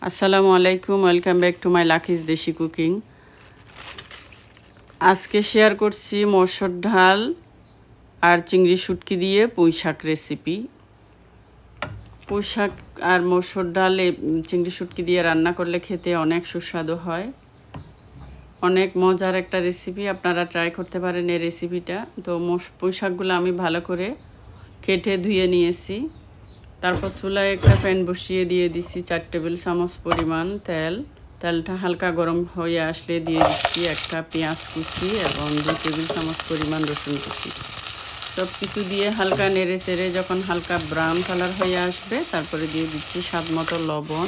আসসালামু আলাইকুম, welcome back to my Lucky's দেশি কুকিং। আজকে শেয়ার করছি মসুর ডাল আর চিংড়ি শুটকি দিয়ে পুঁই শাক রেসিপি। পুঁই শাক আর মসুর ডাল চিংড়ি শুটকি দিয়ে রান্না করলে খেতে অনেক সুস্বাদু হয়, অনেক মজার একটা রেসিপি। আপনারা ট্রাই করতে পারেন এই রেসিপিটা। তো পুঁই শাকগুলো আমি ভালো করে কেটে ধুয়ে নিয়েছি। তারপর চুলায় একটা প্যান বসিয়ে দিয়ে দিচ্ছি 4 টেবিল চামচ পরিমাণ তেল। তেলটা হালকা গরম হয়ে আসলে দিয়ে দিচ্ছি একটা পেঁয়াজ কুচি এবং 2 টেবিল চামচ পরিমাণ রসুন কুচি। সব কিছু দিয়ে হালকা নেড়ে চেড়ে যখন হালকা ব্রাউন কালার হয়ে আসবে, তারপরে দিয়ে দিচ্ছি স্বাদ মতো লবণ,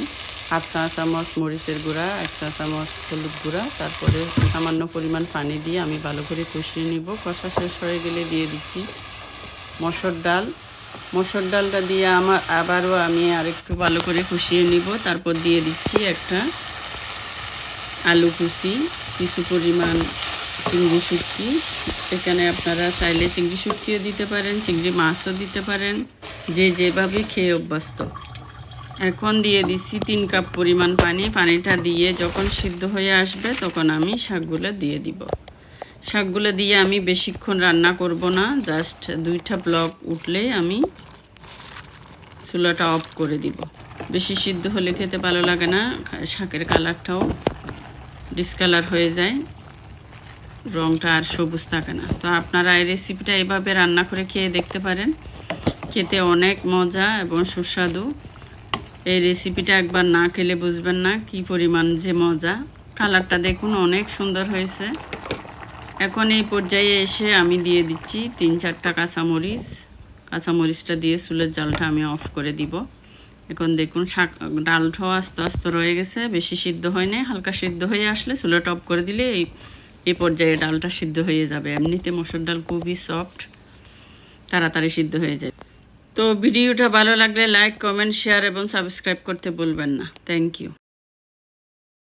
1/2 চা চামচ মরিচের গুঁড়া, 1 চা চামচ হলুদ গুঁড়া, তারপরে সামান্য পরিমাণ পানি দিয়ে আমি ভালো করে কষিয়ে নিব। কষা শেষ হয়ে গেলে দিয়ে দিচ্ছি মসুর ডাল। মসুর ডালটা দিয়ে আবারও আমি আরেকটু ভালো করে কষিয়ে নিব। তারপর দিয়ে দিচ্ছি একটা আলু কুচি, কিছু পরিমাণ চিংড়ি শুটকি। এখানে আপনারা চাইলে চিংড়ি শুটকিও দিতে পারেন, চিংড়ি মাছও দিতে পারেন, যে যেভাবে খেয়ে অভ্যস্ত। এখন দিয়ে দিচ্ছি 3 কাপ পরিমাণ পানি। পানিটা দিয়ে যখন সিদ্ধ হয়ে আসবে তখন আমি শাকগুলো দিয়ে দিব। শাকগুলো দিয়ে আমি বেশিক্ষণ রান্না করব না, জাস্ট 2টা ব্লক উঠলেই আমি চুলাটা অফ করে দিব। বেশি সিদ্ধ হলে খেতে ভালো লাগে না, শাকের কালারটাও ডিসকালার হয়ে যায়, রঙটা আর সবুজ থাকে না। তো আপনারা এই রেসিপিটা এভাবে রান্না করে খেয়ে দেখতে পারেন, খেতে অনেক মজা এবং সুস্বাদু। এই রেসিপিটা একবার না খেলে বুঝবেন না কি পরিমাণ যে মজা। কালারটা দেখুন অনেক সুন্দর হয়েছে। এখন এই পর্যায়ে এসে আমি দিয়ে দিচ্ছি 3-4টা কাঁচামরিচ। কাঁচামরিচটা দিয়ে চুলের জালটা আমি অফ করে দিব। এখন দেখুন ডালটাও আস্তে আস্তে রয়ে গেছে, বেশি সিদ্ধ হয় না। হালকা সিদ্ধ হয়ে আসলে চুলাটা অফ করে দিলে এই পর্যায়ে ডালটা সিদ্ধ হয়ে যাবে। এমনিতে মসুর ডাল খুবই সফট, তাড়াতাড়ি সিদ্ধ হয়ে যায়। তো ভিডিওটা ভালো লাগলে লাইক, কমেন্ট, শেয়ার এবং সাবস্ক্রাইব করতে ভুলবেন না। Thank you.